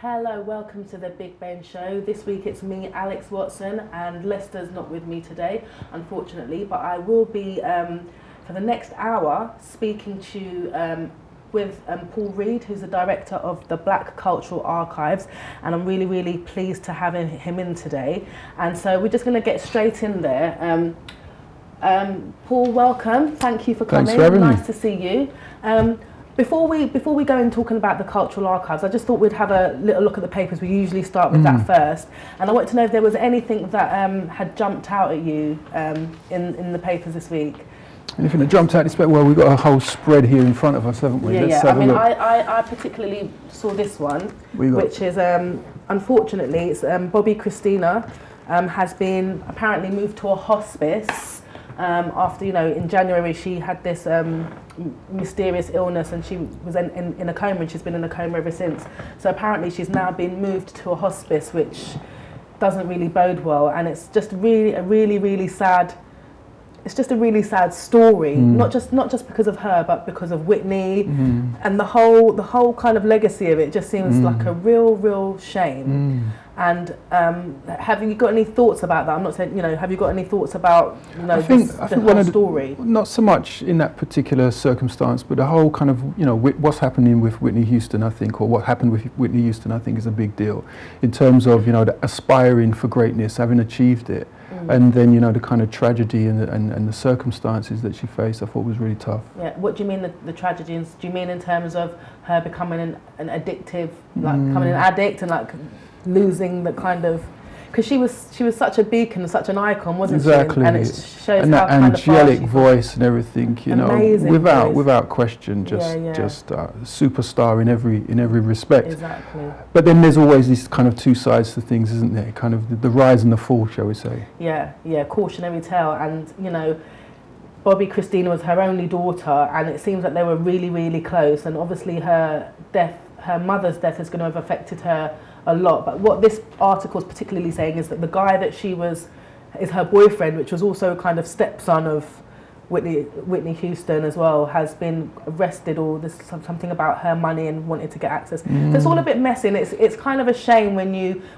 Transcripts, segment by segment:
Hello, welcome to the Big Ben Show. This week it's me, Alex Watson, and Lester's not with me today, unfortunately, but I will be, for the next hour, speaking to with Paul Reed, who's the director of the Black Cultural Archives, and I'm really, really pleased to have him in today. And so we're just going to get straight in there. Paul, welcome. Thank you for coming. Thanks for having me. Nice to see you. Before we go in talking about the cultural archives, I just thought we'd have a little look at the papers. We usually start with that first, and I wanted to know if there was anything that had jumped out at you in the papers this week. Anything that jumped out? Well, we've got a whole spread here in front of us, haven't we? Yeah, I mean, I particularly saw this one, which is unfortunately, it's Bobbi Kristina has been apparently moved to a hospice. After, in January she had this mysterious illness and she was in a coma, and she's been in a coma ever since. So apparently she's now been moved to a hospice, which doesn't really bode well, and it's just really sad. It's just a really sad story, not just because of her, but because of Whitney, and the whole kind of legacy of it just seems like a real shame. And have you got any thoughts about that? I'm not saying, have you got any thoughts about, I think the whole story? Not so much in that particular circumstance, but the whole kind of, what's happening with Whitney Houston, I think, or what happened with Whitney Houston, I think is a big deal in terms of, the aspiring for greatness, having achieved it. And then, the kind of tragedy and the circumstances that she faced, I thought was really tough. Yeah. What do you mean the tragedies? Do you mean in terms of her becoming an addictive, becoming an addict and losing the kind of, because she was such a beacon, such an icon, wasn't she? And it shows and that angelic voice and everything, Amazing without question, just superstar in every respect. Exactly. But then there's always these kind of two sides to things, isn't there? Kind of the rise and the fall, shall we say? Yeah, cautionary tale. And Bobbi Kristina was her only daughter, and it seems that they were really close. And obviously her mother's death is going to have affected her a lot. But what this article is particularly saying is that the guy that is her boyfriend, which was also a kind of stepson of Whitney Houston as well, has been arrested, or there's something about her money and wanted to get access. So it's all a bit messy, and it's kind of a shame when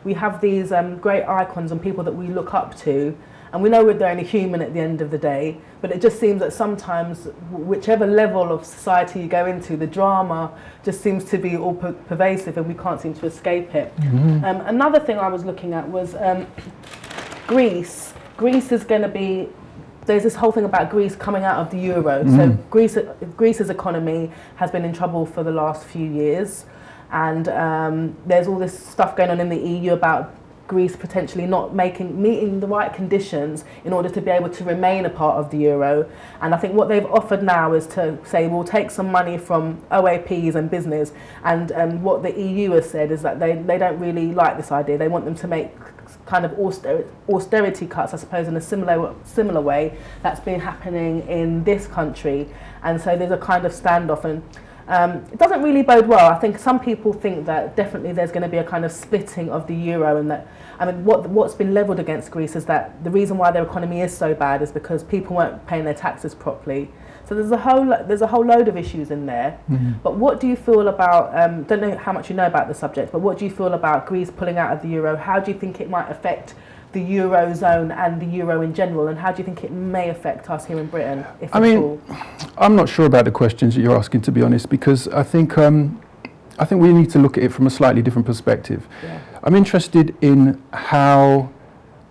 we have these great icons and people that we look up to, and we know they're only human at the end of the day, but it just seems that sometimes, whichever level of society you go into, the drama just seems to be all pervasive, and we can't seem to escape it. Another thing I was looking at was Greece. Greece is going to be, there's this whole thing about Greece coming out of the euro. So Greece's economy has been in trouble for the last few years, and there's all this stuff going on in the EU about Greece potentially not meeting the right conditions in order to be able to remain a part of the euro. And I think what they've offered now is to say we'll take some money from OAPs and business, and what the EU has said is that they don't really like this idea. They want them to make kind of austerity cuts, I suppose, in a similar way that's been happening in this country. And so there's a kind of standoff, and it doesn't really bode well. I think some people think that definitely there's going to be a kind of splitting of the euro, and that, what's been levelled against Greece is that the reason why their economy is so bad is because people weren't paying their taxes properly. So there's a whole load of issues in there. But what do you feel about, don't know how much you know about the subject, but what do you feel about Greece pulling out of the euro? How do you think it might affect the Eurozone and the euro in general, and how do you think it may affect us here in Britain, if at all? I'm not sure about the questions that you're asking, to be honest, because I think we need to look at it from a slightly different perspective. I'm interested in how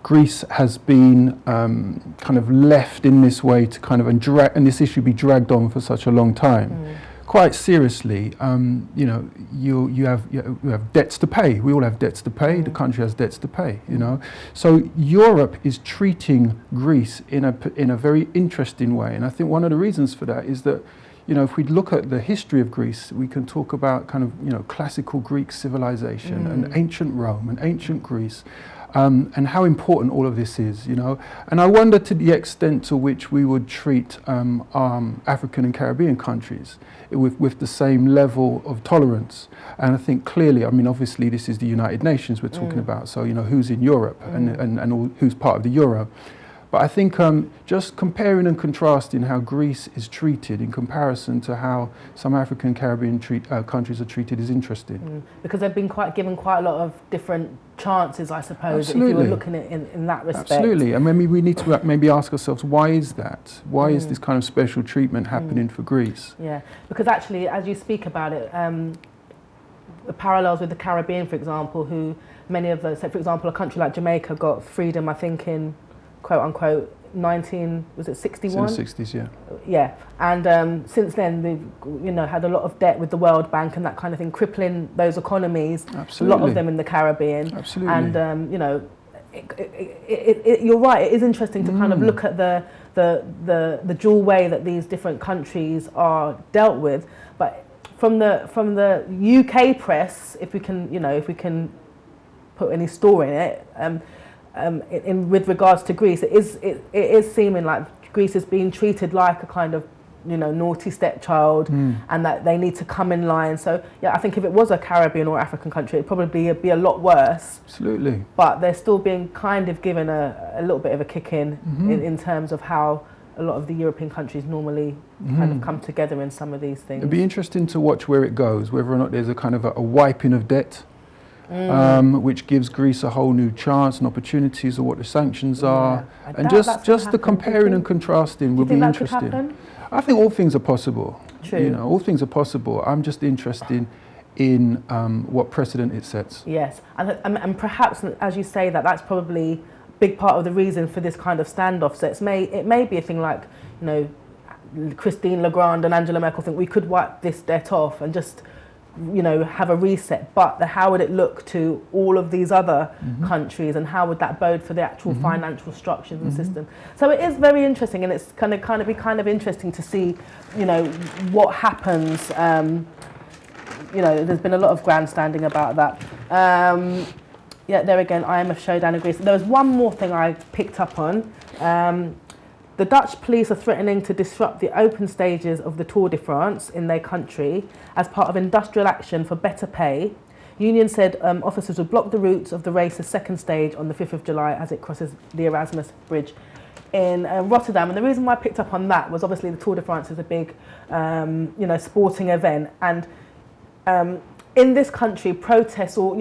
Greece has been kind of left in this way to kind of, and this issue be dragged on for such a long time. Quite seriously, you have debts to pay. We all have debts to pay. The country has debts to pay. So Europe is treating Greece in a very interesting way, and I think one of the reasons for that is that, if we look at the history of Greece, we can talk about kind of classical Greek civilization and ancient Rome and ancient Greece. And how important all of this is, And I wonder to the extent to which we would treat African and Caribbean countries with the same level of tolerance. And I think clearly, obviously this is the United Nations we're talking about, so, who's in Europe and who's part of the Euro. But I think just comparing and contrasting how Greece is treated in comparison to how some African Caribbean countries are treated is interesting. Because they've been given quite a lot of different chances, I suppose, Absolutely. if you were looking at it in that respect. Absolutely, and maybe we need to maybe ask ourselves, why is that? Why is this kind of special treatment happening for Greece? Yeah, because actually, as you speak about it, the parallels with the Caribbean, for example, who many of us, so for example, a country like Jamaica got freedom, I think, in quote unquote 61? It's in the 60s, yeah. Yeah, and since then they've had a lot of debt with the World Bank and that kind of thing, crippling those economies. Absolutely. A lot of them in the Caribbean. Absolutely. And you're right. It is interesting to kind of look at the dual way that these different countries are dealt with, but from the UK press, if we can put any story in it. With regards to Greece, it is seeming like Greece is being treated like a kind of naughty stepchild, and that they need to come in line. So yeah, I think if it was a Caribbean or African country, it'd probably be a lot worse. Absolutely. But they're still being kind of given a little bit of a kick in terms of how a lot of the European countries normally kind of come together in some of these things. It'd be interesting to watch where it goes, whether or not there's a kind of a wiping of debt. Which gives Greece a whole new chance and opportunities of what the sanctions are, and just the comparing and contrasting will be interesting. I think all things are possible. True. All things are possible. I'm just interested in what precedent it sets. Yes, and perhaps, as you say, that's probably a big part of the reason for this kind of standoff. So it may be a thing like Christine Lagarde and Angela Merkel think we could wipe this debt off and just have a reset, but how would it look to all of these other countries, and how would that bode for the actual financial structures and system? So it is very interesting, and it's kind of interesting to see, what happens. There's been a lot of grandstanding about that. Yeah, there again, IMF showdown in Greece. There was one more thing I picked up on. The Dutch police are threatening to disrupt the open stages of the Tour de France in their country as part of industrial action for better pay. Union said officers would block the routes of the race's second stage on the 5th of July as it crosses the Erasmus Bridge in Rotterdam. And the reason why I picked up on that was obviously the Tour de France is a big, sporting event. And in this country, protests or,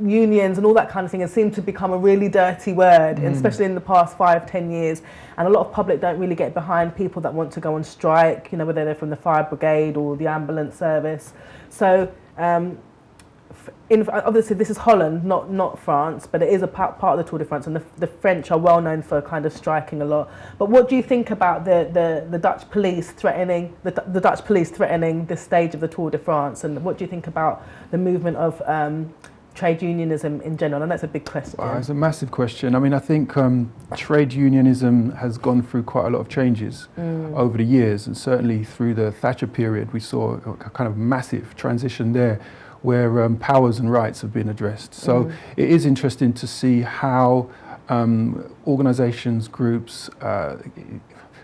unions and all that kind of thing has seemed to become a really dirty word, especially in the past 5-10 years. And a lot of public don't really get behind people that want to go on strike, whether they're from the fire brigade or the ambulance service. So obviously this is Holland, not France, but it is a part of the Tour de France, and the French are well known for kind of striking a lot. But what do you think about the Dutch police threatening the Dutch police threatening this stage of the Tour de France, and what do you think about the movement of trade unionism in general? And that's a big question. It's a massive question. I mean, I think trade unionism has gone through quite a lot of changes over the years, and certainly through the Thatcher period, we saw a kind of massive transition there, where powers and rights have been addressed. So it is interesting to see how organisations, groups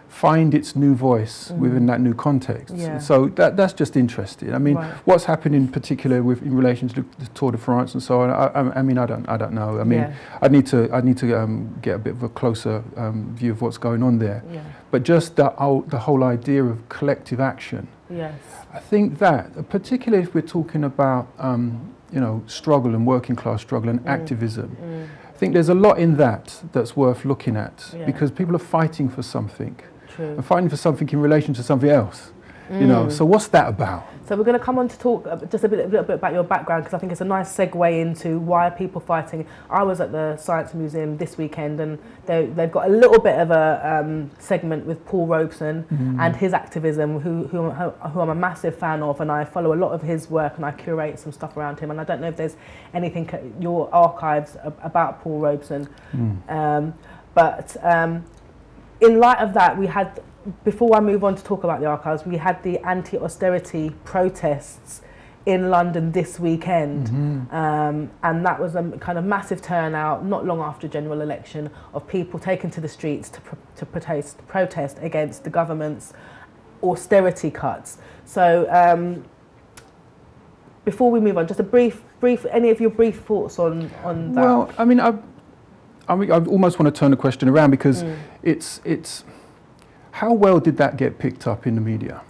find its new voice within that new context. Yeah. So that's just interesting. I mean, what's happened in particular in relation to the Tour de France and so on? I mean, I don't know. I mean, I need to get a bit of a closer view of what's going on there. Yeah. But just the whole idea of collective action. Yes. I think that, particularly if we're talking about, struggle and working class struggle and activism, I think there's a lot in that's worth looking at, because people are fighting for something. True. And fighting for something in relation to something else. So what's that about? So we're going to come on to talk just a little bit about your background, because I think it's a nice segue into why are people fighting. I was at the Science Museum this weekend, and they've got a little bit of a segment with Paul Robeson and his activism, who I'm a massive fan of, and I follow a lot of his work, and I curate some stuff around him. And I don't know if there's anything in your archives about Paul Robeson, but in light of that, we had, before I move on to talk about the archives, we had the anti-austerity protests in London this weekend, and that was a kind of massive turnout not long after general election of people taken to the streets to protest against the government's austerity cuts. So before we move on, just a brief any of your brief thoughts on that? Well, I mean, I mean, I almost want to turn the question around because it's how well did that get picked up in the media?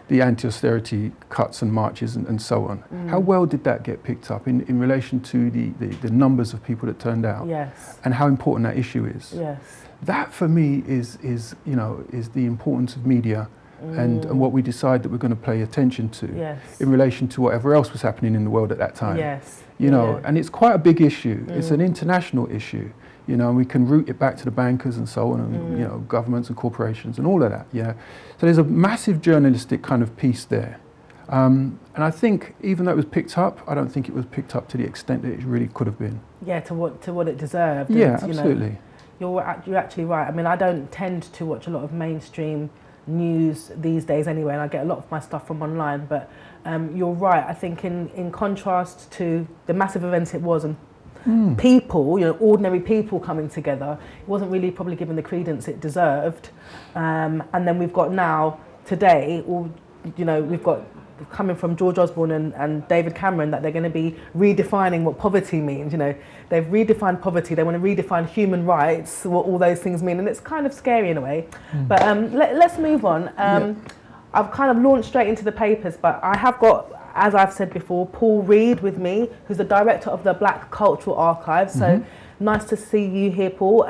The anti-austerity cuts and marches and so on. How well did that get picked up in relation to the numbers of people that turned out? Yes. And how important that issue is? Yes. That for me is the importance of media and what we decide that we're going to pay attention to in relation to whatever else was happening in the world at that time. Yes. You know, and it's quite a big issue. It's an international issue. You know, and we can route it back to the bankers and so on, and you know, governments and corporations and all of that. Yeah, so there's a massive journalistic kind of piece there, and I think even though it was picked up, I don't think it was picked up to the extent that it really could have been. Yeah, to what it deserved. Yeah, and, absolutely. You're actually right. I mean, I don't tend to watch a lot of mainstream news these days anyway, and I get a lot of my stuff from online. But you're right. I think in contrast to the massive events it was, and people, you know, ordinary people coming together, it wasn't really probably given the credence it deserved. And then we've got now, today, you know, we've got coming from George Osborne and David Cameron that they're going to be redefining what poverty means. You know, they've redefined poverty, they want to redefine human rights, what all those things mean, and it's kind of scary in a way. But let's move on. I've kind of launched straight into the papers, but I have got, as I've said before, Paul Reed with me, who's the director of the Black Cultural Archives. So nice to see you here, Paul.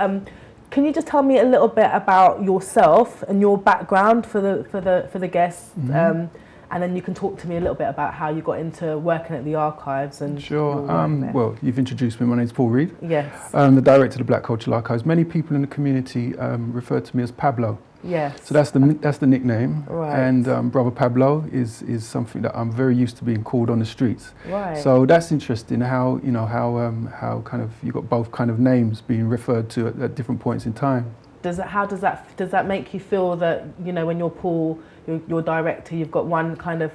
Can you just tell me a little bit about yourself and your background for the guests, and then you can talk to me a little bit about how you got into working at the archives and. Sure. Well, you've introduced me. My name's Paul Reed. Yes. I'm the director of the Black Cultural Archives. Many people in the community refer to me as Pablo. Yes. So that's the nickname, right. And Brother Pablo is something that I'm very used to being called on the streets. Right. So that's interesting. How how kind of you got both kind of names being referred to at different points in time. Does that make you feel that, you know, when you're Paul, you're director, you've got one kind of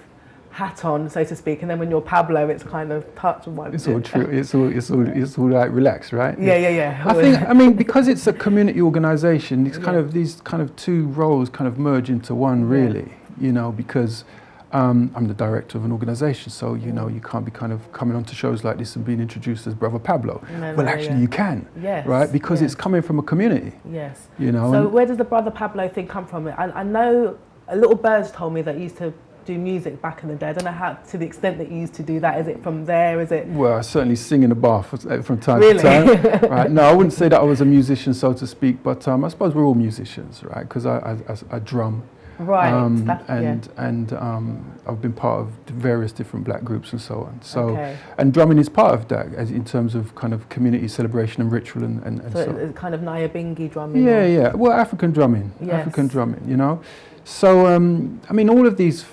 hat on, so to speak, and then when you're Pablo, it's kind of touch one. It's all true. It's all like relaxed, right? Yeah. I mean, because it's a community organisation, these kind of two roles kind of merge into one, really. You know, because I'm the director of an organisation, so you know you can't be kind of coming onto shows like this and being introduced as Brother Pablo. Actually, you can, right? Because it's coming from a community. Yes. You know. So where does the Brother Pablo thing come from? I know a little birds told me that you used to do music back in the day. I don't know how, to the extent that you used to do that. Is it from there? Is it? Well, I certainly sing in the bath from time to time. Right? No, I wouldn't say that I was a musician, so to speak, but I suppose we're all musicians, right? Because I drum. Right. And I've been part of various different black groups and so on. So, and drumming is part of that, as in terms of kind of community celebration and ritual and so. It's kind of Nyabingi drumming. Yeah. Well, African drumming. Yes. African drumming. You know. So I mean, all of these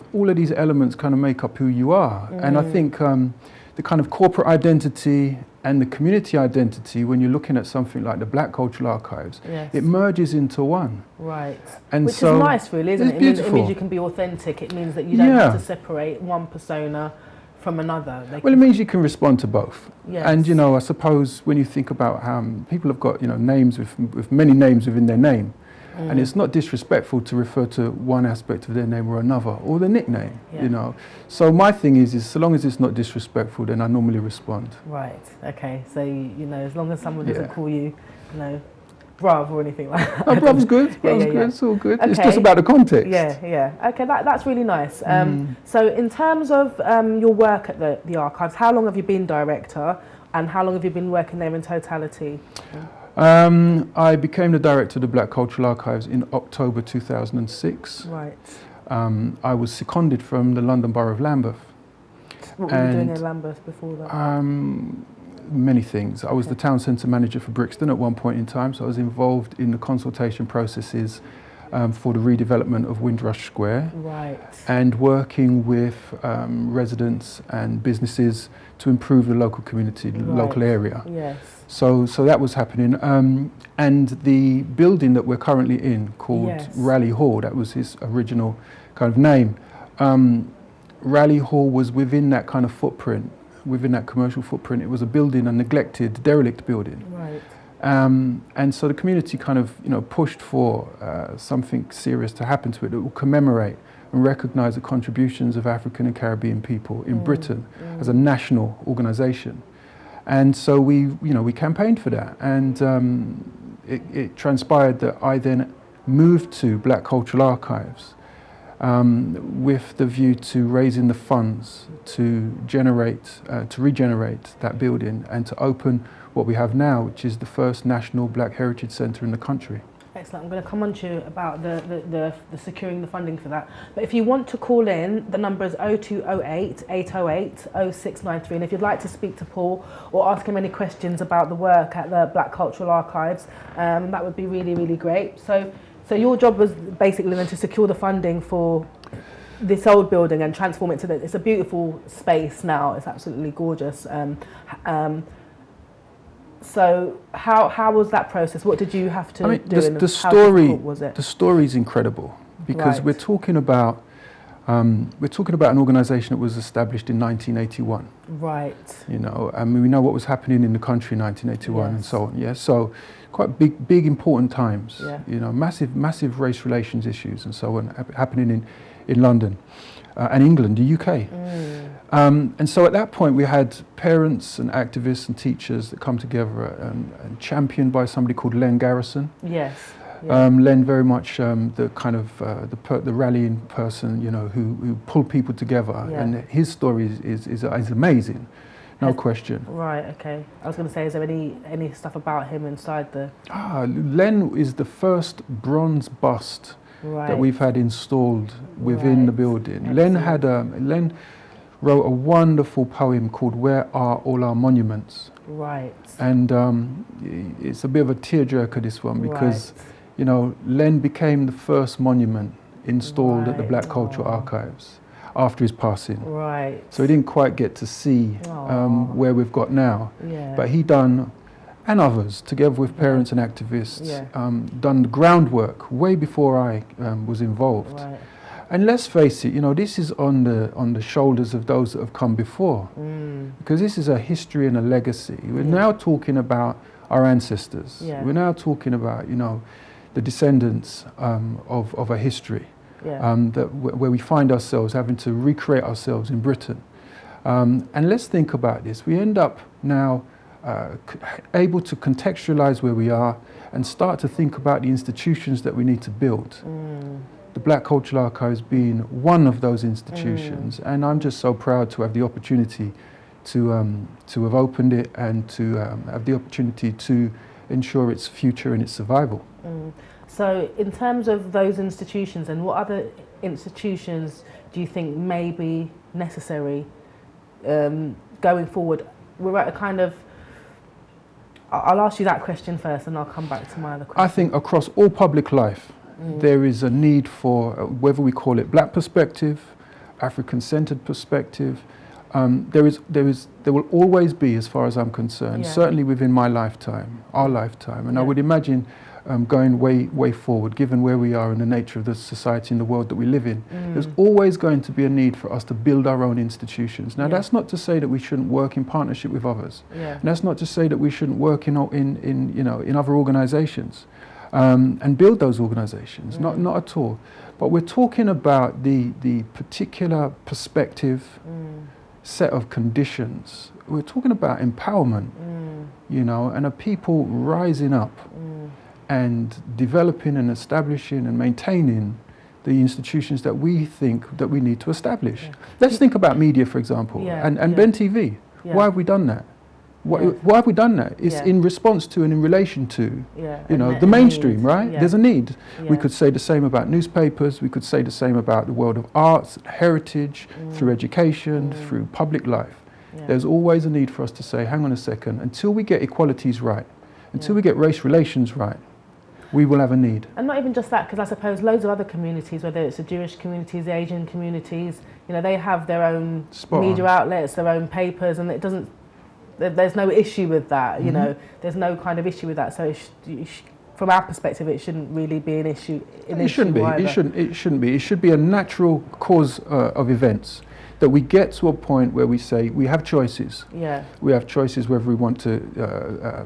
elements kind of make up who you are, and I think the kind of corporate identity and the community identity, when you're looking at something like the Black Cultural Archives, it merges into one. Right. And which so is nice, really, isn't it? It means you can be authentic. It means that you don't have to separate one persona from another. Well, it means you can respond to both. Yes. And you know, I suppose when you think about how people have got, you know, names with many names within their name. And it's not disrespectful to refer to one aspect of their name or another, or the nickname, you know. So my thing is so long as it's not disrespectful, then I normally respond. Right, okay. So, you know, as long as someone doesn't call you, you know, bruv or anything like that. Oh, bruv's good. Bruv's good. It's all good. Okay. It's just about the context. Yeah. Okay, that's really nice. So in terms of your work at the archives, how long have you been director, and how long have you been working there in totality? I became the director of the Black Cultural Archives in October 2006. Right. I was seconded from the London Borough of Lambeth. What were you doing in Lambeth before that? Many things. I was the town centre manager for Brixton at one point in time, so I was involved in the consultation processes for the redevelopment of Windrush Square. Right. And working with residents and businesses to improve the local community, the local area. Yes. So that was happening. And the building that we're currently in, called Raleigh Hall, that was his original kind of name. Raleigh Hall was within that kind of footprint, within that commercial footprint. It was a building, a neglected, derelict building. Right. And so the community kind of, you know, pushed for something serious to happen to it that will commemorate and recognise the contributions of African and Caribbean people in Britain as a national organisation. And so we campaigned for that, and it transpired that I then moved to Black Cultural Archives with the view to raising the funds to regenerate that building and to open what we have now, which is the first national Black Heritage Centre in the country. Excellent. I'm going to come on to you about the securing the funding for that. But if you want to call in, the number is 0208 808 0693. And if you'd like to speak to Paul or ask him any questions about the work at the Black Cultural Archives, that would be really, really great. So your job was basically then to secure the funding for this old building and transform it to it's a beautiful space now. It's absolutely gorgeous. So how was that process? What did you have to do? The story was it? The story is incredible because we're talking about an organisation that was established in 1981. Right. You know, I mean, we know what was happening in the country in 1981 and so on. Yeah. So quite big important times. Yeah. You know, massive race relations issues and so on happening in London and England, the UK. And so at that point we had parents and activists and teachers that come together and championed by somebody called Len Garrison. Yes. Yeah. Len very much the kind of the rallying person, you know, who pulled people together, and his story is amazing, no question. Right. Okay. I was going to say, is there any stuff about him inside the? Len is the first bronze bust that we've had installed within the building. Excellent. Len wrote a wonderful poem called "Where Are All Our Monuments?" Right. And it's a bit of a tearjerker, this one, because you know, Len became the first monument installed at the Black Cultural Archives after his passing. Right. So he didn't quite get to see where we've got now. Yeah. But he done, and others, together with parents and activists, done the groundwork way before I was involved. Right. And let's face it, you know, this is on the shoulders of those that have come before, because this is a history and a legacy. We're now talking about our ancestors. Yeah. We're now talking about, you know, the descendants of a history where we find ourselves having to recreate ourselves in Britain. And let's think about this. We end up now able to contextualize where we are and start to think about the institutions that we need to build. The Black Cultural Archives being one of those institutions, and I'm just so proud to have the opportunity to have opened it and to have the opportunity to ensure its future and its survival. So in terms of those institutions, and what other institutions do you think may be necessary going forward? We're at a kind of, I'll ask you that question first and I'll come back to my other question. I think across all public life, there is a need for, whether we call it Black perspective, African-centered perspective, there will always be, as far as I'm concerned, certainly within my lifetime, our lifetime, and I would imagine going way forward, given where we are and the nature of the society and the world that we live in, there's always going to be a need for us to build our own institutions. Now, that's not to say that we shouldn't work in partnership with others, and that's not to say that we shouldn't work in other organisations and build those organisations. Not at all. But we're talking about the particular perspective, set of conditions. We're talking about empowerment, you know, and a people rising up and developing and establishing and maintaining the institutions that we think that we need to establish. Let's think about media, for example, and Ben TV. Why have we done that? Why have we done that? It's in response to and in relation to, you know, the mainstream, right? There's a need. We could say the same about newspapers. We could say the same about the world of arts, heritage, through education, through public life. There's always a need for us to say, hang on a second, until we get equalities right, until we get race relations right, we will have a need. And not even just that, because I suppose loads of other communities, whether it's the Jewish communities, the Asian communities, you know, they have their own media outlets, their own papers, and it doesn't, there's no issue with that, you know, there's no kind of issue with that. So from our perspective, it shouldn't really be an issue. It shouldn't be. It shouldn't be. It should be a natural cause of events, that we get to a point where we say we have choices. Yeah. We have choices whether we want to,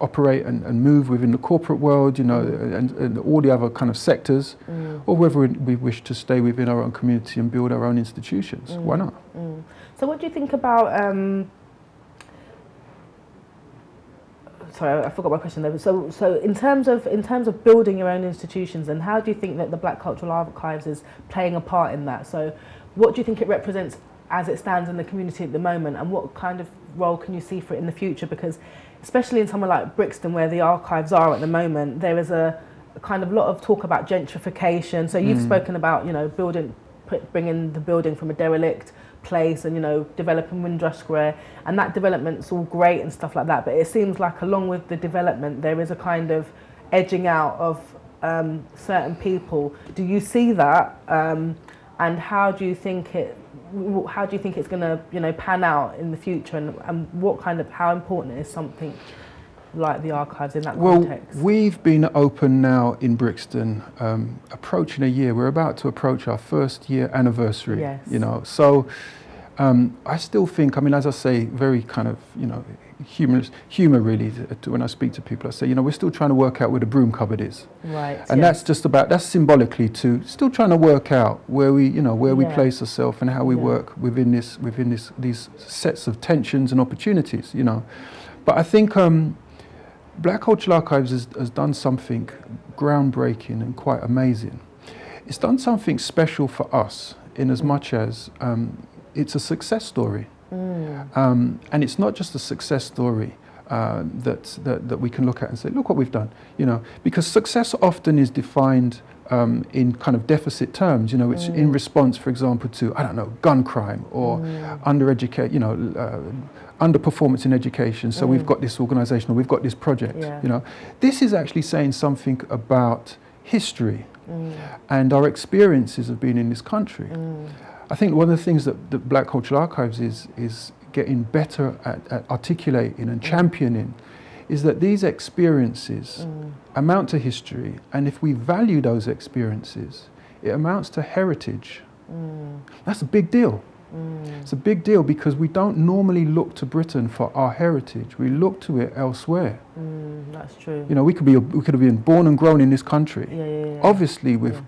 operate and move within the corporate world, you know, and all the other kind of sectors, or whether we wish to stay within our own community and build our own institutions. Why not? So what do you think about sorry, I forgot my question there. So in terms of building your own institutions, and how do you think that the Black Cultural Archives is playing a part in that? So what do you think it represents as it stands in the community at the moment, and what kind of role can you see for it in the future? Because especially in somewhere like Brixton, where the archives are at the moment, there is a kind of lot of talk about gentrification. So you've spoken about, you know, bringing the building from a derelict place and, you know, developing Windrush Square, and that development's all great and stuff like that, but it seems like along with the development there is a kind of edging out of certain people. Do you see that, and how do you think it's going to, you know, pan out in the future, and how important is something like the archives in that context? Well, we've been open now in Brixton approaching a year. We're about to approach our first year anniversary. Yes. You know, so I still think, I mean, as I say, very kind of, you know, humour really, when I speak to people, I say, you know, we're still trying to work out where the broom cupboard is. Right. And that's symbolically to still trying to work out where we, you know, where we place ourselves and how we work within these sets of tensions and opportunities, you know. But I think Black Cultural Archives has done something groundbreaking and quite amazing. It's done something special for us in as much as it's a success story. And it's not just a success story that we can look at and say, look what we've done, you know, because success often is defined in kind of deficit terms, you know, it's in response, for example, to, I don't know, gun crime or underperformance in education. So we've got this organisation, or we've got this project, you know. This is actually saying something about history and our experiences of being in this country. I think one of the things that the Black Cultural Archives is getting better at articulating and championing is that these experiences amount to history, and if we value those experiences, it amounts to heritage. That's a big deal. It's a big deal because we don't normally look to Britain for our heritage. We look to it elsewhere. That's true. You know, we could have been born and grown in this country. Obviously, with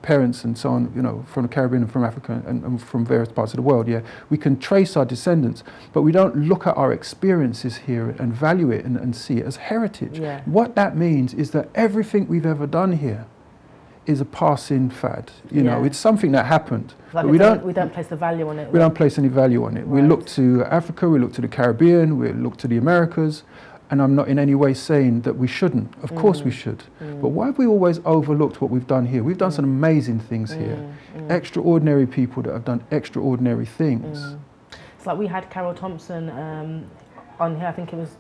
parents and so on, you know, from the Caribbean and from Africa and from various parts of the world. We can trace our descendants, but we don't look at our experiences here and value it and see it as heritage. What that means is that everything we've ever done here is a passing fad. You know, it's something that happened. Like but we don't place the value on it. We don't place any value on it. We look to Africa, we look to the Caribbean, we look to the Americas, and I'm not in any way saying that we shouldn't. Of course we should. But why have we always overlooked what we've done here? We've done some amazing things here. Extraordinary people that have done extraordinary things. It's like we had Carol Thompson on here, I think it was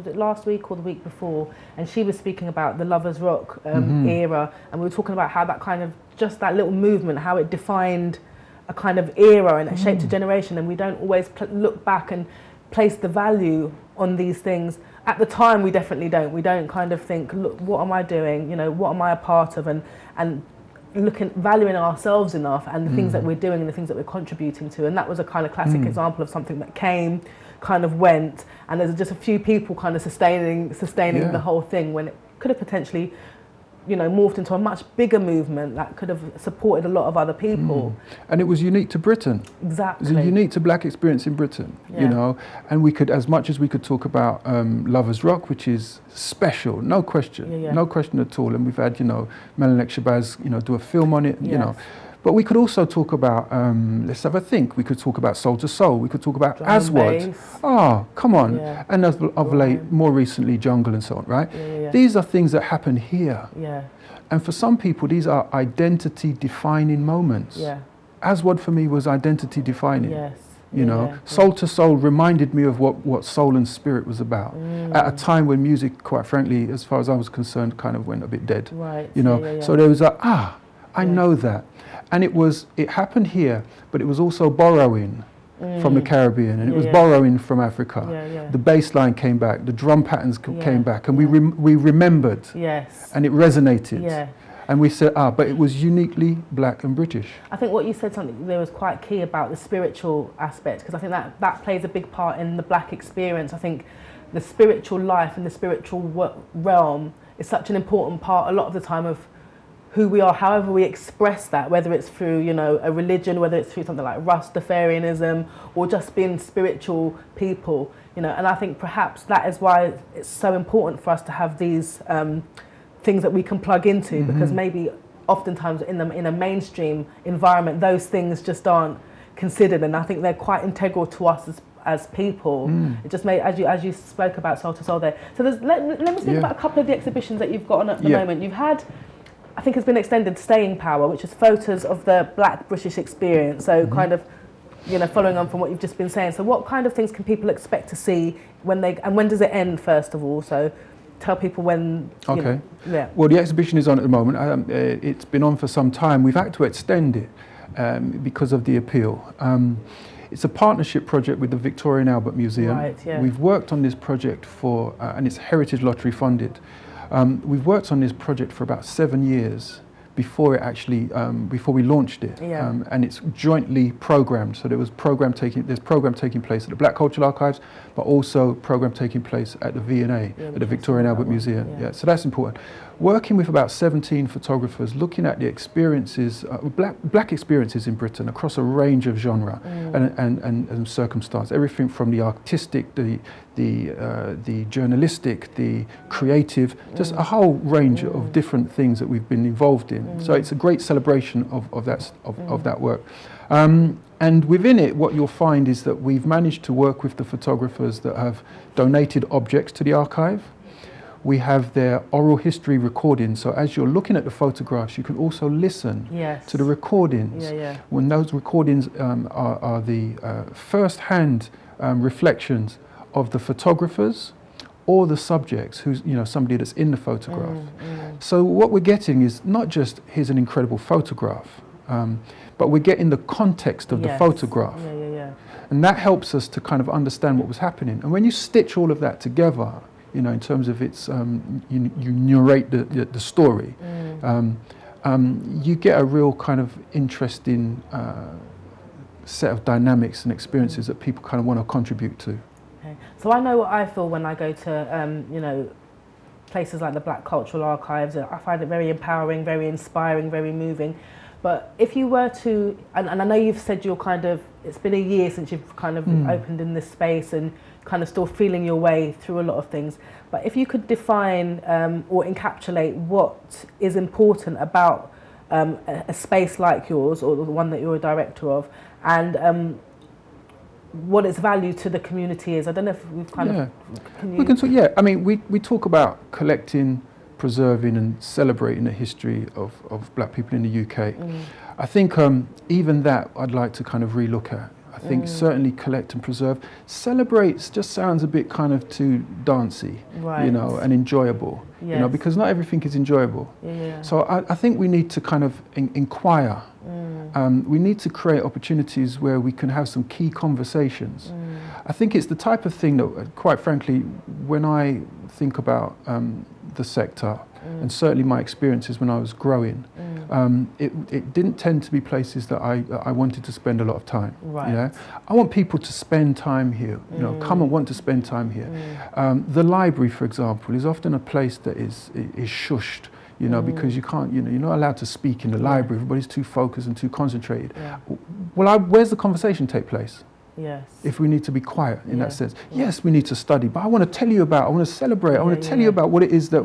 it last week or the week before, and she was speaking about the Lovers Rock era, and we were talking about how that kind of, just that little movement, how it defined a kind of era and it shaped a generation, and we don't always look back and place the value on these things. At the time, we definitely don't. We don't kind of think, look, what am I doing? You know, what am I a part of? And valuing ourselves enough and the things that we're doing and the things that we're contributing to. And that was a kind of classic example of something that came, kind of went, and there's just a few people kind of sustaining the whole thing, when it could have potentially, you know, morphed into a much bigger movement that could have supported a lot of other people. And it was unique to Britain. Exactly. It was a unique to Black experience in Britain, you know, and we could, as much as we could talk about Lovers Rock, which is special, no question, no question at all, and we've had, you know, Melanie Shabazz, you know, do a film on it, you know. But we could also talk about, let's have a think, we could talk about Soul II Soul, we could talk about Aswad. Oh, come on. And of late, more recently, Jungle and so on, right? These are things that happen here. And for some people, these are identity-defining moments. Aswad for me was identity-defining. You know, Soul II Soul reminded me of what soul and spirit was about. At a time when music, quite frankly, as far as I was concerned, kind of went a bit dead. You know, so there was I know that. And it happened here, but it was also borrowing from the Caribbean, and it was borrowing from Africa. The bass line came back, the drum patterns came back, and we remembered, and it resonated. And we said, but it was uniquely Black and British. I think what you said something there was quite key about the spiritual aspect, because I think that plays a big part in the Black experience. I think the spiritual life and the spiritual realm is such an important part a lot of the time of who we are, however we express that, whether it's through, you know, a religion, whether it's through something like Rastafarianism, or just being spiritual people, you know. And I think perhaps that is why it's so important for us to have these things that we can plug into, because maybe oftentimes in a mainstream environment, those things just aren't considered, and I think they're quite integral to us as people. It just made, as you spoke about Soul to Soul there. So let me speak about a couple of the exhibitions that you've got on at the moment. You've had, I think it's been extended, Staying Power, which is photos of the Black British experience. So kind of, you know, following on from what you've just been saying. So what kind of things can people expect to see when does it end, first of all? So tell people when. Okay. Well, the exhibition is on at the moment. It's been on for some time. We've had to extend it because of the appeal. It's a partnership project with the Victoria and Albert Museum. Right, yeah. We've worked on this project for, and it's Heritage Lottery funded. We've worked on this project for about 7 years before it actually, before we launched it, and it's jointly programmed. So there's program taking place at the Black Cultural Archives, but also program taking place at the V&A, at the Victoria and Albert Museum. So that's important. Working with about 17 photographers, looking at the experiences, black experiences in Britain across a range of genre and circumstance, everything from the artistic, the journalistic, the creative, just a whole range of different things that we've been involved in. So it's a great celebration of that work. And within it, what you'll find is that we've managed to work with the photographers that have donated objects to the archive. We have their oral history recordings, so as you're looking at the photographs, you can also listen to the recordings. When those recordings are the first-hand reflections of the photographers or the subjects, who's, you know, somebody that's in the photograph. So what we're getting is not just, here's an incredible photograph, but we're getting the context of the photograph. And that helps us to kind of understand what was happening. And when you stitch all of that together, you know, in terms of its, you narrate the story, you get a real kind of interesting set of dynamics and experiences that people kind of want to contribute to. Okay. So I know what I feel when I go to, you know, places like the Black Cultural Archives. I find it very empowering, very inspiring, very moving. But if you were to, and I know you've said you're kind of, it's been a year since you've kind of opened in this space and kind of still feeling your way through a lot of things. But if you could define or encapsulate what is important about a space like yours, or the one that you're a director of, and what its value to the community is. I don't know if we've kind of... We can talk, I mean, we talk about collecting, preserving and celebrating the history of black people in the UK. I think even that I'd like to kind of relook at. I think certainly collect and preserve. Celebrates just sounds a bit kind of too dancey, you know, and enjoyable, you know, because not everything is enjoyable. So I think we need to kind of inquire. We need to create opportunities where we can have some key conversations. I think it's the type of thing that, quite frankly, when I think about the sector, and certainly my experiences when I was growing, it didn't tend to be places that I wanted to spend a lot of time. Yeah? I want people to spend time here, you know, come and want to spend time here. The library, for example, is often a place that is shushed, you know, because you can't, you know, you're not allowed to speak in the library. Everybody's too focused and too concentrated. Well, where's the conversation take place? If we need to be quiet in that sense. Yes, we need to study, but I want to tell you about, I want to celebrate, I want to tell you about what it is that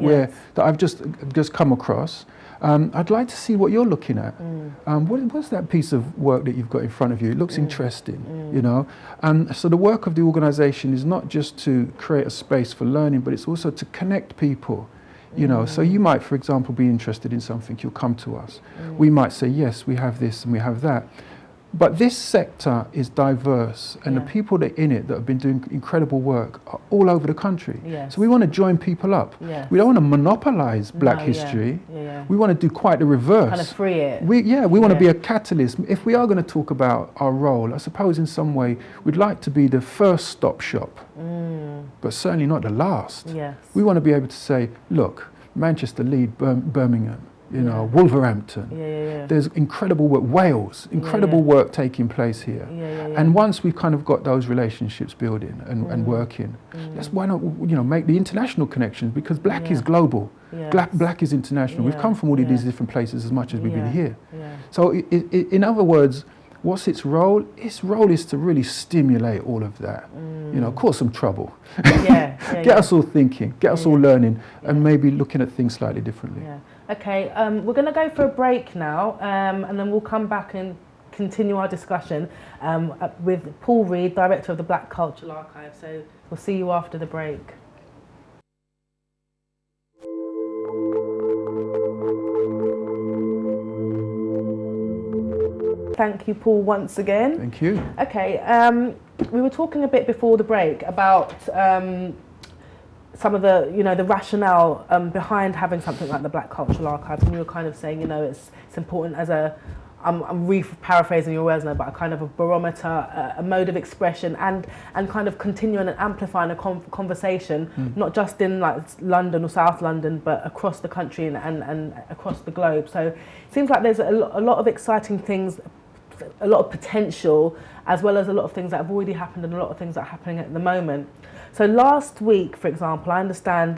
that I've just come across. I'd like to see what you're looking at. What's that piece of work that you've got in front of you? It looks interesting, you know. So the work of the organisation is not just to create a space for learning, but it's also to connect people. You know, so you might, for example, be interested in something, you'll come to us. We might say, yes, we have this and we have that. But this sector is diverse, and the people that are in it that have been doing incredible work are all over the country. So we want to join people up. We don't want to monopolise black history. We want to do quite the reverse. Kind of free it. We want to be a catalyst. If we are going to talk about our role, I suppose in some way we'd like to be the first stop shop, but certainly not the last. We want to be able to say, look, Manchester, Leeds, Birmingham, you know, Wolverhampton. There's incredible work, Wales, incredible work taking place here. And once we've kind of got those relationships building and working, let's why not, you know, make the international connections, because black is global. Black is international. We've come from all of these different places as much as we've been here. So in other words, what's its role? Its role is to really stimulate all of that, you know, cause some trouble, get us all thinking, get us all learning, and maybe looking at things slightly differently. Okay, we're going to go for a break now, and then we'll come back and continue our discussion with Paul Reed, Director of the Black Cultural Archive. So we'll see you after the break. Thank you, Paul, once again. Thank you. Okay, we were talking a bit before the break about some of the, you know, the rationale behind having something like the Black Cultural Archives, and you were kind of saying, you know, it's important as a, I'm paraphrasing your words now, but a kind of a barometer, a mode of expression, and kind of continuing and amplifying a conversation, not just in like London or South London, but across the country and across the globe. So it seems like there's a lot of exciting things, a lot of potential, as well as a lot of things that have already happened and a lot of things that are happening at the moment. So last week, for example, I understand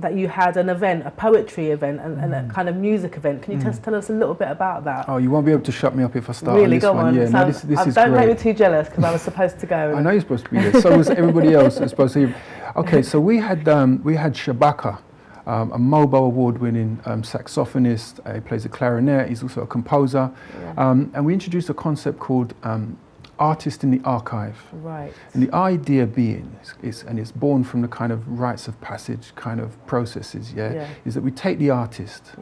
that you had an event, a poetry event, and a kind of music event. Can you just tell us a little bit about that? Oh, you won't be able to shut me up if I start really, on this go one. On. Yeah, So no, this is don't great. make me too jealous, because I was supposed to go. I know you're supposed to be there. So was everybody else that's supposed to. Okay, so we had Shabaka, a Mobile award-winning saxophonist. He plays the clarinet. He's also a composer, and we introduced a concept called Artist in the Archive. Right. And the idea being, and it's born from the kind of rites of passage kind of processes, is that we take the artist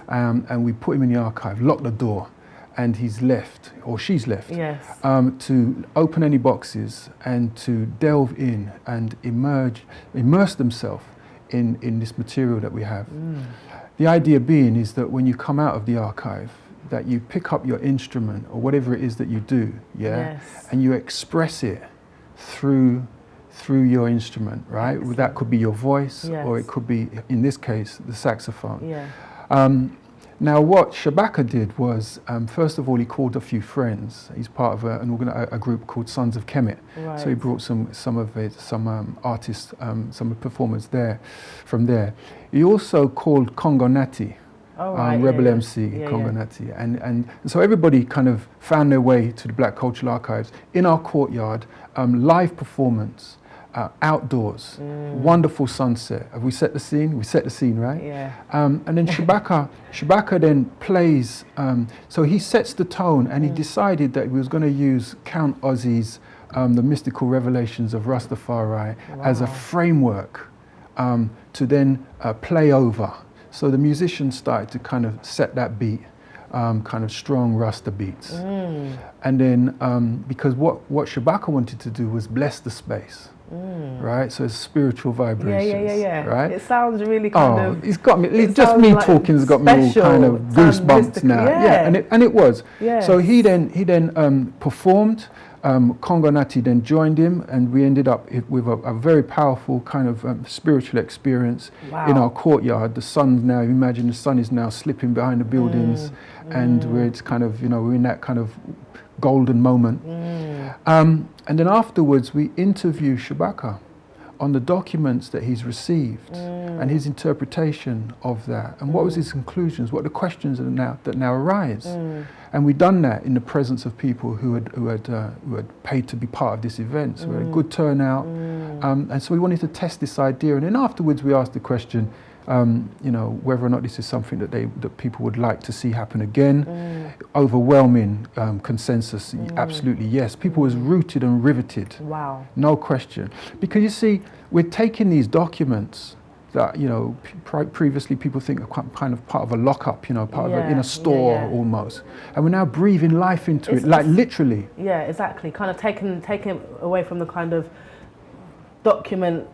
and we put him in the archive, lock the door, and he's left, or she's left, to open any boxes and to delve in and immerse themselves in this material that we have. The idea being is that when you come out of the archive, that you pick up your instrument or whatever it is that you do, and you express it through your instrument, right? Excellent. That could be your voice, or it could be, in this case, the saxophone. Now, what Shabaka did was, first of all, he called a few friends. He's part of a group called Sons of Kemet. Right. So he brought some artists, some performers from there. He also called Congo Natty. Rebel MC, Congo Natty. And so everybody kind of found their way to the Black Cultural Archives in our courtyard, live performance, outdoors, wonderful sunset. Have we set the scene? We set the scene, right? And then Shabaka then plays, so he sets the tone, and he decided that he was going to use Count Ozzie's The Mystical Revelations of Rastafari as a framework to then play over. So the musicians started to kind of set that beat, kind of strong Rasta beats. And then, because what Shabaka wanted to do was bless the space, right? So it's spiritual vibrations, right? It sounds really kind of... It's got me, it's just me like talking's got me all kind of goosebumps now. And it was. So he then performed. Congo Natty then joined him, and we ended up with a very powerful kind of spiritual experience in our courtyard. The sun now, imagine the sun is now slipping behind the buildings, and we're in that kind of golden moment. And then afterwards, we interview Shabaka on the documents that he's received and his interpretation of that, and what was his conclusions, what are the questions that now arise. And we'd done that in the presence of people who had paid to be part of this event, so we had a good turnout. And so we wanted to test this idea, and then afterwards we asked the question, whether or not this is something that people would like to see happen again. Overwhelming consensus, absolutely yes. People was rooted and riveted. Wow. No question. Because you see, we're taking these documents that, previously people think are kind of part of a lockup, part of in a store almost. And we're now breathing life into it, like literally. Yeah, exactly. Kind of taking away from the kind of document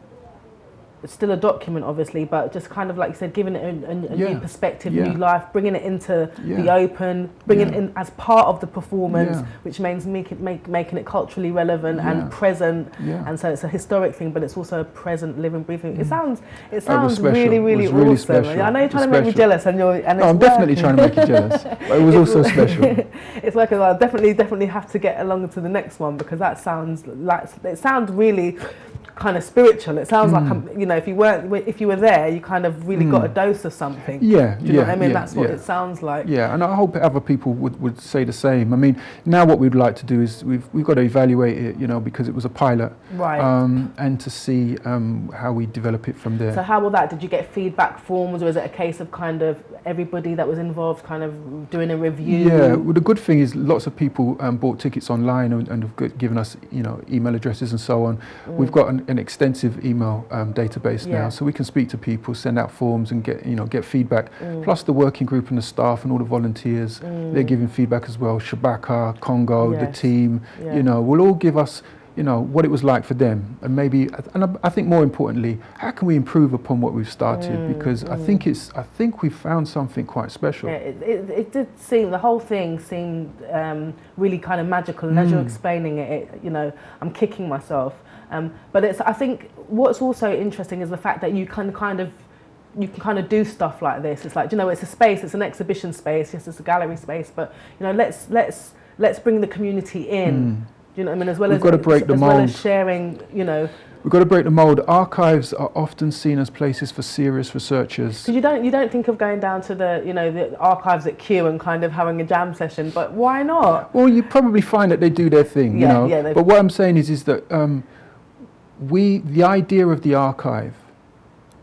it's still a document, obviously, but just kind of like you said, giving it a new perspective, Yeah. new life, bringing it into Yeah. the open, bringing it Yeah. in as part of the performance, Yeah. which means making it culturally relevant Yeah. and present. Yeah. And so it's a historic thing, but it's also a present, living, breathing. It sounds special. really, really It was really awesome. special. I know you're trying to It was make me special. jealous, and No, it's I'm definitely working. trying to make you jealous. But it was also special. It's like I definitely have to get along to the next one, because that sounds like, it sounds really kind of spiritual. It sounds like if you were there, you kind of really got a dose of something. Yeah, Do you know what I mean? That's what it sounds like. Yeah, and I hope other people would say the same. I mean, now what we'd like to do is we've got to evaluate it, because it was a pilot, Right. and to see how we develop it from there. So how will that? Did you get feedback forms, or is it a case of kind of everybody that was involved kind of doing a review? Yeah, well, the good thing is lots of people bought tickets online and have given us, email addresses and so on. We've got an extensive email database now, so we can speak to people, send out forms, and get feedback. Plus the working group and the staff and all the volunteers, they're giving feedback as well. Shabaka, Congo, the team, will all give us what it was like for them, and maybe, and I think more importantly, how can we improve upon what we've started? Because I think we've found something quite special. Yeah, it did seem, the whole thing seemed really kind of magical, and as you're explaining it, I'm kicking myself. But I think what's also interesting is the fact that you can kind of do stuff like this. It's like, it's a space, it's an exhibition space, yes, it's a gallery space, but let's bring the community in. Do you know what I mean? As well, We've got to break the mold. As well as sharing, We've got to break the mold. Archives are often seen as places for serious researchers. Because you don't think of going down to the archives at Kew and kind of having a jam session, but why not? Well, you probably find that they do their thing, Yeah, but what I'm saying is that the idea of the archive,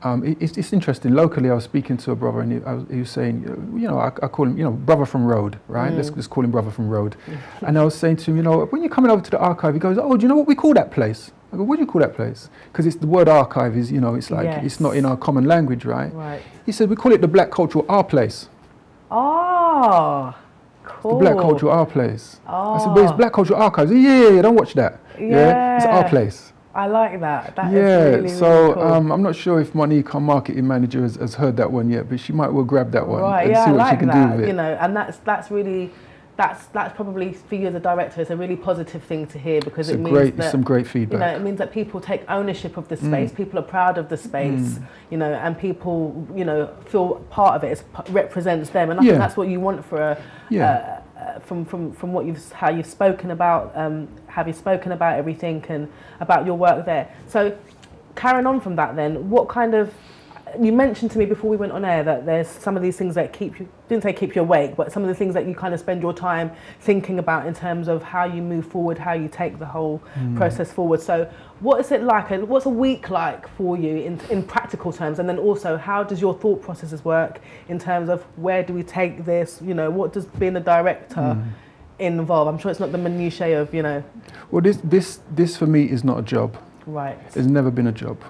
it's interesting. Locally, I was speaking to a brother, and he was saying, I call him, brother from Road, right? Let's call him brother from Road. And I was saying to him, when you're coming over to the archive, he goes, oh, do you know what we call that place? I go, what do you call that place? Because it's the word archive is, it's like, it's not in our common language, right? Right. He said, we call it the Black Cultural Art Place. Oh, cool. The Black Cultural Art Place. Oh. I said, but it's Black Cultural Archives. Yeah, don't watch that. Yeah. It's our place. I like that. That is really, so really cool. I'm not sure if Monique, our marketing manager, has heard that one yet, but she might well grab that one and see what like she can that, do with it. And that's really, that's probably for you as a director, it's a really positive thing to hear, because it means that some great feedback. it means that people take ownership of the space, people are proud of the space, and people feel part of it. It represents them, and I think that's what you want for from how you've spoken about everything and about your work there. So carrying on from that, then, what kind of, you mentioned to me before we went on air that there's some of these things that didn't say keep you awake, but some of the things that you kind of spend your time thinking about in terms of how you move forward, how you take the whole process forward. So what is it like? What's a week like for you in practical terms? And then also, how does your thought processes work in terms of where do we take this? What does being a director involve? I'm sure it's not the minutiae of, Well, this for me is not a job. Right. It's never been a job.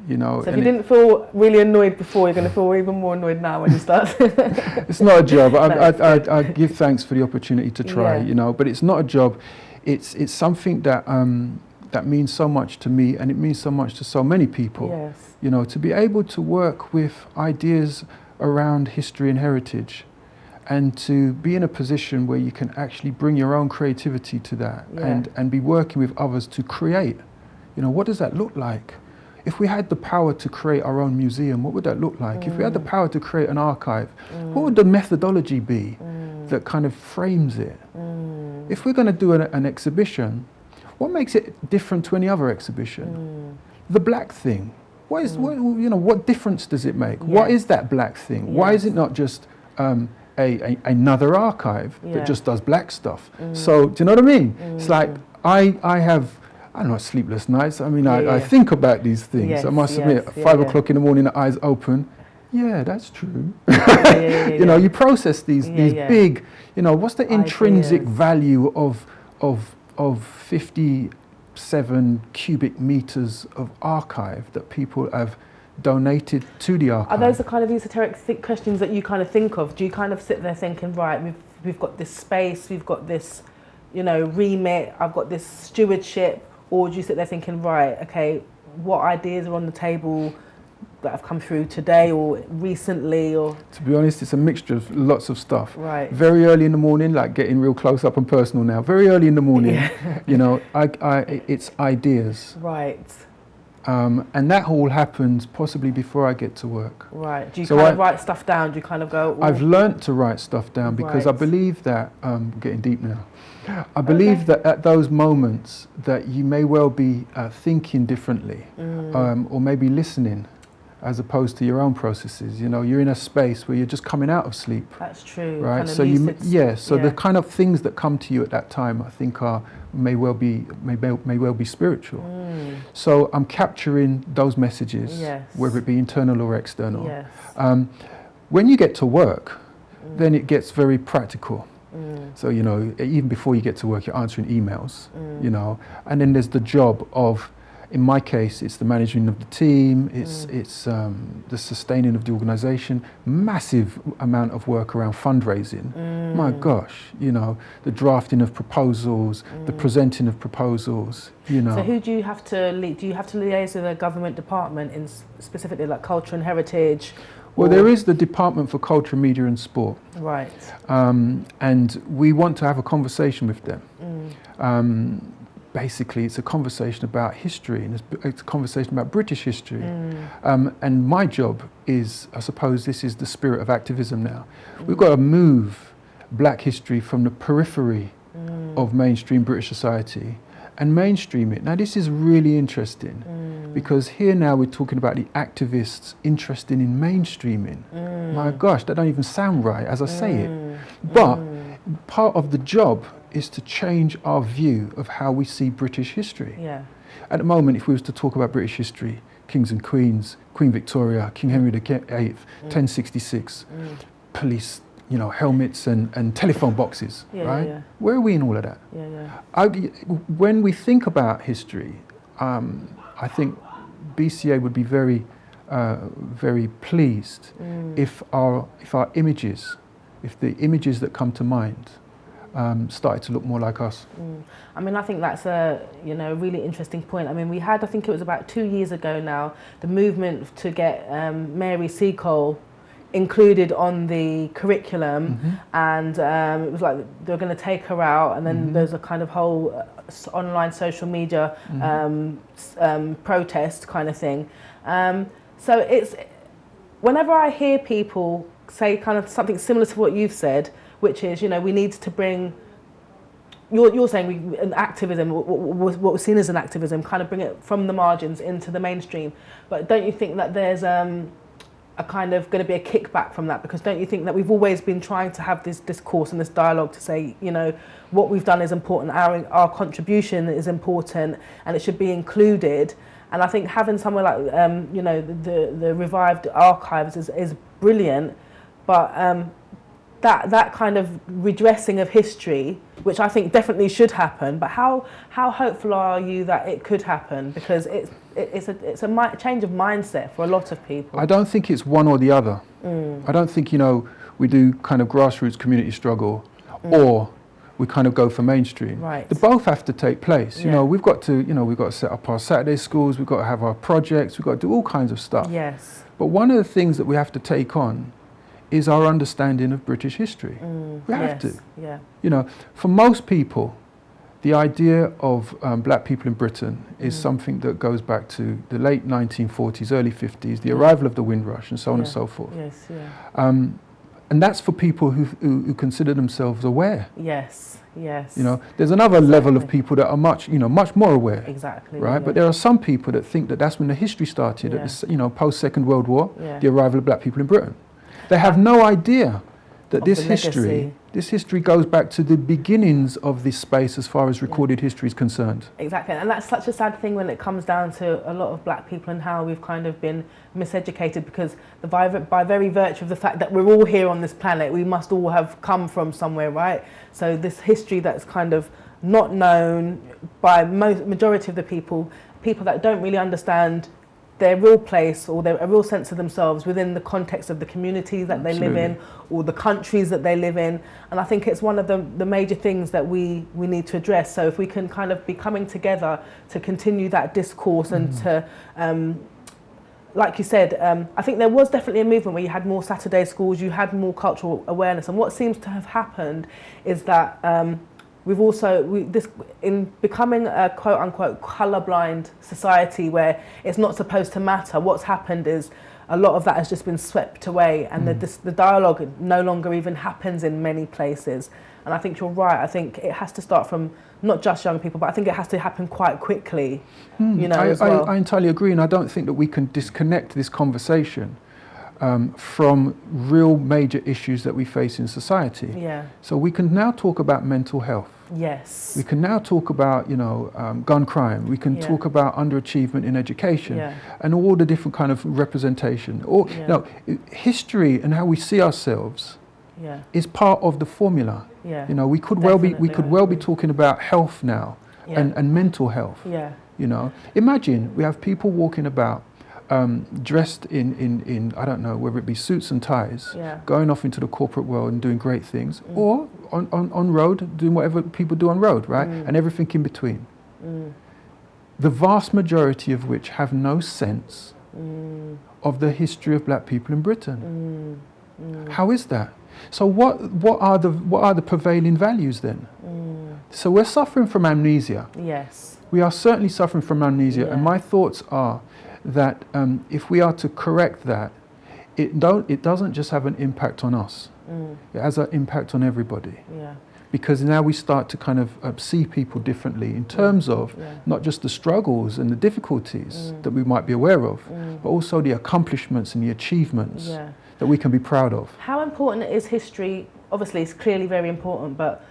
So if you didn't feel really annoyed before, you're going to feel even more annoyed now when you start. It's not a job. I give thanks for the opportunity to try, but it's not a job. It's something that that means so much to me, and it means so much to so many people. Yes. To be able to work with ideas around history and heritage, and to be in a position where you can actually bring your own creativity to that, and be working with others to create. What does that look like? If we had the power to create our own museum, what would that look like? If we had the power to create an archive, what would the methodology be that kind of frames it? If we're going to do an exhibition, what makes it different to any other exhibition? The black thing. What difference does it make? What is that black thing? Why is it not just another archive that just does black stuff? So, do you know what I mean? It's like, I have sleepless nights. I mean, I think about these things. Yes, I must admit, 5 o'clock in the morning, the eyes open. Yeah, that's true. You process these big, what's the intrinsic value of 57 cubic meters of archive that people have donated to the archive? Are those the kind of esoteric questions that you kind of think of? Do you kind of sit there thinking, right, we've got this space, we've got this, remit, I've got this stewardship? Or do you sit there thinking, right, okay, what ideas are on the table? that have come through today or recently, or? To be honest, it's a mixture of lots of stuff. Right. Very early in the morning, like getting real close up and personal now. Very early in the morning, Yeah. you know, it's ideas. Right. And that all happens possibly before I get to work. Right. Do you So kind of write stuff down? Do you kind of go? Ooh. I've learnt to write stuff down because I Right. believe that, getting deep now, I believe that at those moments that you may well be thinking differently, or maybe listening as opposed to your own processes. You know, you're in a space where you're just coming out of sleep. That's true. Right. Kind of So lucid, the kind of things that come to you at that time, I think may well be spiritual. So I'm capturing those messages, Yes. whether it be internal or external. Yes. When you get to work, then it gets very practical. So, you know, even before you get to work, you're answering emails, you know, and then there's the job of, in my case, it's the managing of the team, it's the sustaining of the organisation, massive amount of work around fundraising. My gosh, you know, the drafting of proposals, the presenting of proposals, you know. So who do you have to do you have to liaise with a government department in specifically like culture and heritage? Well, there is the Department for Culture, Media and Sport. Right. And we want to have a conversation with them. Basically, it's a conversation about history, and it's a conversation about British history. And my job is, I suppose this is the spirit of activism now. We've got to move black history from the periphery of mainstream British society and mainstream it. Now, this is really interesting because here now we're talking about the activists interested in mainstreaming. My gosh, that don't even sound right as I say it. But part of the job is to change our view of how we see British history. Yeah. At the moment, if we was to talk about British history, kings and queens, Queen Victoria, King Henry VIII, 1066, police, you know, helmets and telephone boxes, right? Yeah. Where are we in all of that? When we think about history, I think BCA would be very, very pleased if our images, if the images that come to mind started to look more like us. I mean, I think that's a really interesting point. I mean, we had, I think it was about 2 years ago now, the movement to get Mary Seacole included on the curriculum, and it was like they were going to take her out, and then there's a kind of whole online social media protest kind of thing. So it's, whenever I hear people say kind of something similar to what you've said, which is, you know, we need to bring, you're saying an activism, what was seen as an activism, kind of bring it from the margins into the mainstream. But don't you think that there's a kind of going to be a kickback from that? Because don't you think that we've always been trying to have this discourse and this dialogue to say, you know, what we've done is important, our contribution is important, and it should be included. And I think having somewhere like, you know, the revived archives is brilliant, but that kind of redressing of history, which I think definitely should happen, but how hopeful are you that it could happen? Because it's a change of mindset for a lot of people. I don't think it's one or the other. I don't think, you know, we do kind of grassroots community struggle or we kind of go for mainstream. Right. They both have to take place. You know, we've got to set up our Saturday schools, we've got to have our projects, we've got to do all kinds of stuff. Yes. But one of the things that we have to take on is our understanding of British history. We have to. Yeah. You know, for most people, the idea of black people in Britain is something that goes back to the late 1940s, early 50s, the arrival of the Windrush and so on and so forth. Yes, yeah. And that's for people who consider themselves aware. Yes, yes. You know, there's another level of people that are much more aware. Exactly. Right, yeah. but there are some people that think that that's when the history started, at the, you know, post-Second World War, the arrival of black people in Britain. They have no idea that this history goes back to the beginnings of this space as far as recorded history is concerned. Exactly, and that's such a sad thing when it comes down to a lot of black people and how we've kind of been miseducated, because by very virtue of the fact that we're all here on this planet, we must all have come from somewhere, right? So this history that's kind of not known by majority of the people that don't really understand their real place or a real sense of themselves within the context of the communities that they live in or the countries that they live in. And I think it's one of the major things that we need to address. So if we can kind of be coming together to continue that discourse and to like you said, I think there was definitely a movement where you had more Saturday schools, you had more cultural awareness, and what seems to have happened is that in becoming a quote unquote colourblind society where it's not supposed to matter, what's happened is a lot of that has just been swept away, and the dialogue no longer even happens in many places. And I think you're right. I think it has to start from not just young people, but I think it has to happen quite quickly. As well. I entirely agree, and I don't think that we can disconnect this conversation from real major issues that we face in society. Yeah. So we can now talk about mental health. Yes. We can now talk about, gun crime. We can talk about underachievement in education, and all the different kind of representation. History and how we see ourselves is part of the formula. Yeah. We could well be talking about health now, and mental health. Yeah. Imagine we have people walking about dressed in I don't know, whether it be suits and ties, going off into the corporate world and doing great things, or on road doing whatever people do on road, right? And everything in between. The vast majority of which have no sense of the history of black people in Britain. How is that? So what are the prevailing values then? So we're suffering from amnesia. Yes. We are certainly suffering from amnesia, and my thoughts are that if we are to correct that, it doesn't just have an impact on us. It has an impact on everybody. Yeah. Because now we start to kind of see people differently in terms of not just the struggles and the difficulties that we might be aware of, but also the accomplishments and the achievements that we can be proud of. How important is history? Obviously, it's clearly very important, but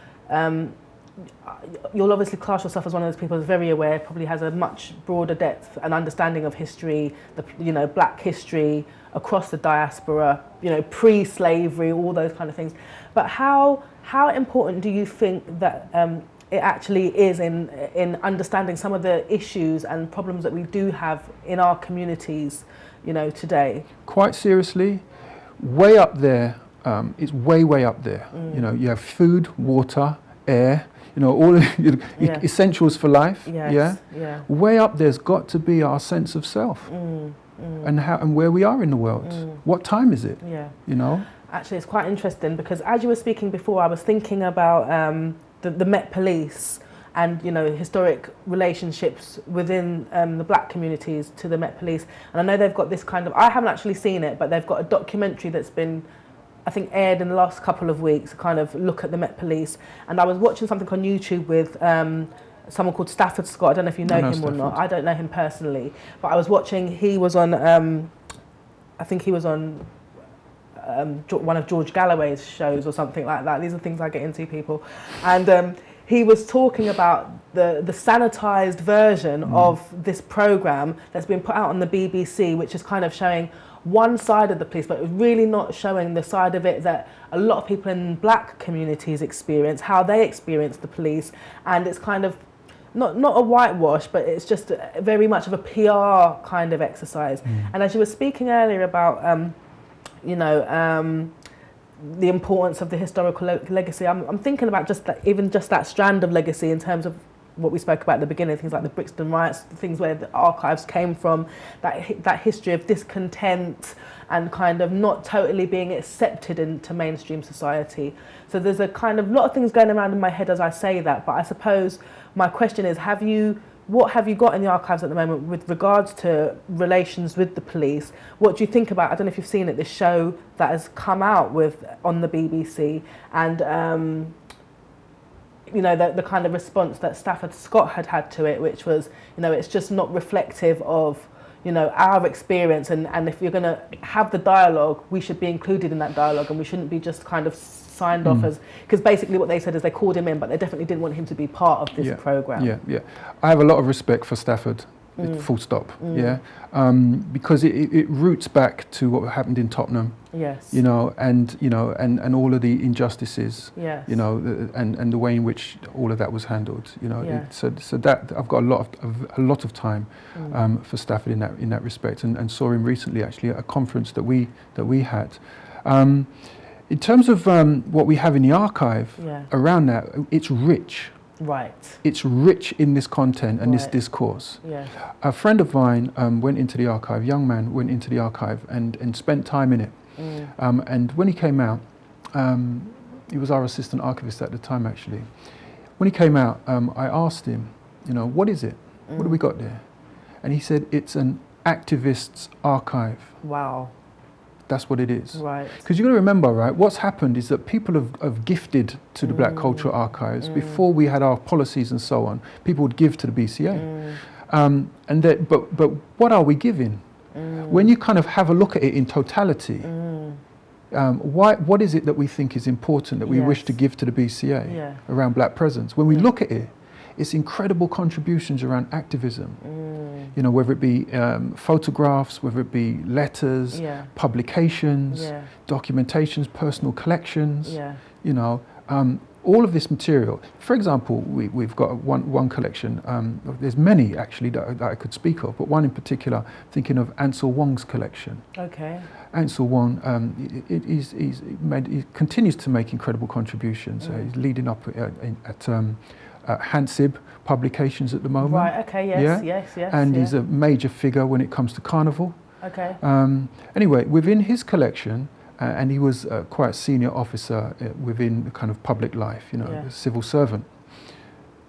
you'll obviously class yourself as one of those people who's very aware, probably has a much broader depth and understanding of history, black history across the diaspora, pre-slavery, all those kind of things. But how important do you think that it actually is in understanding some of the issues and problems that we do have in our communities, today? Quite seriously, way up there. It's way up there. You have food, water, air, all the essentials for life. Yes. Way up there's got to be our sense of self and where we are in the world. What time is it? Actually, it's quite interesting because as you were speaking before, I was thinking about the Met Police and historic relationships within the black communities to the Met Police. And I know they've got this kind of, I haven't actually seen it, but they've got a documentary that's been, I think, aired in the last couple of weeks, kind of look at the Met Police. And I was watching something on YouTube with someone called Stafford Scott. I don't know if you know him Stafford. Or not. I don't know him personally, but I was watching, he was on, I think he was on one of George Galloway's shows or something like that. These are things I get into, people. And he was talking about the sanitized version of this program that's been put out on the BBC, which is kind of showing one side of the police, but really not showing the side of it that a lot of people in black communities experience, how they experience the police. And it's kind of not a whitewash, but it's just very much of a PR kind of exercise. And as you were speaking earlier about the importance of the historical legacy, I'm thinking about even just that strand of legacy in terms of what we spoke about at the beginning, things like the Brixton riots, things where the archives came from, that history of discontent and kind of not totally being accepted into mainstream society. So there's a kind of lot of things going around in my head as I say that, but I suppose my question is, what have you got in the archives at the moment with regards to relations with the police? What do you think about, I don't know if you've seen it, this show that has come out on the BBC, and the kind of response that Stafford Scott had to it, which was, it's just not reflective of, our experience, and if you're going to have the dialogue, we should be included in that dialogue, and we shouldn't be just kind of signed off as, because basically what they said is they called him in, but they definitely didn't want him to be part of this program. Yeah. I have a lot of respect for Stafford, full stop. Because it roots back to what happened in Tottenham. Yes. And all of the injustices. Yes. And the way in which all of that was handled. So that I've got a lot of time for Stafford in that respect, and saw him recently actually at a conference that we had. In terms of what we have in the archive around that, it's rich. Right. It's rich in this content and this Right. discourse. Yeah. A friend of mine went into the archive, young man went into the archive and spent time in it. And when he came out, he was our assistant archivist at the time actually. When he came out, I asked him, you know, what is it? What do we got there? And he said, it's an activist's archive. Wow. That's what it is. Right. Because you've got to remember, right, what's happened is that people have gifted to the Black Cultural Archives. Before we had our policies and so on, people would give to the BCA. But what are we giving? When you kind of have a look at it in totality, what is it that we think is important that we wish to give to the BCA around Black presence? When we look at it, it's incredible contributions around activism. You know, whether it be photographs, whether it be letters, publications, documentations, personal collections, you know, all of this material. For example, we've got one collection, there's many actually that I could speak of, but one in particular, thinking of Ansel Wong's collection. Okay. Ansel Wong, he continues to make incredible contributions. He's leading up at Hansib Publications at the moment. Right, okay, yes. And he's a major figure when it comes to Carnival. Okay. Anyway, within his collection, and he was quite a senior officer within the kind of public life, you know, a civil servant.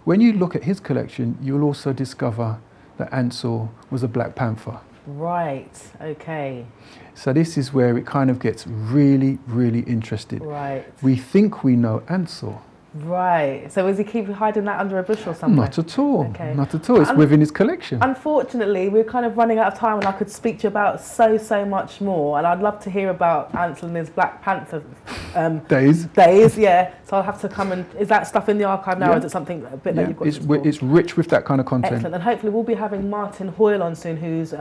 When you look at his collection, you'll also discover that Ansel was a Black Panther. Right, okay. So this is where it kind of gets really, really interesting. Right. We think we know Ansel. Right. So does he keep hiding that under a bushel somewhere? Not at all. Okay. Not at all. It's within his collection. Unfortunately, we're kind of running out of time, and I could speak to you about so much more. And I'd love to hear about Ansel and his Black Panther days. Yeah. So I'll have to come and. Is that stuff in the archive now? Or is it something a bit that you've got? It's rich with that kind of content. Excellent. And hopefully we'll be having Martin Hoyle on soon, who's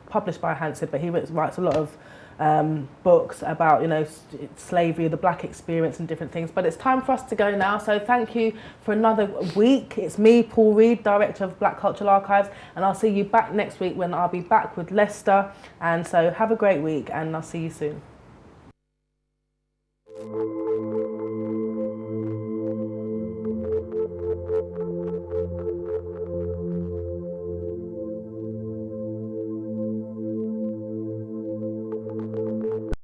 published by Hansib, but he writes a lot of books about, you know, slavery, the Black experience and different things. But it's time for us to go now. So thank you for another week. It's me, Paul Reed, Director of Black Cultural Archives, and I'll see you back next week when I'll be back with Lester. And so have a great week, and I'll see you soon.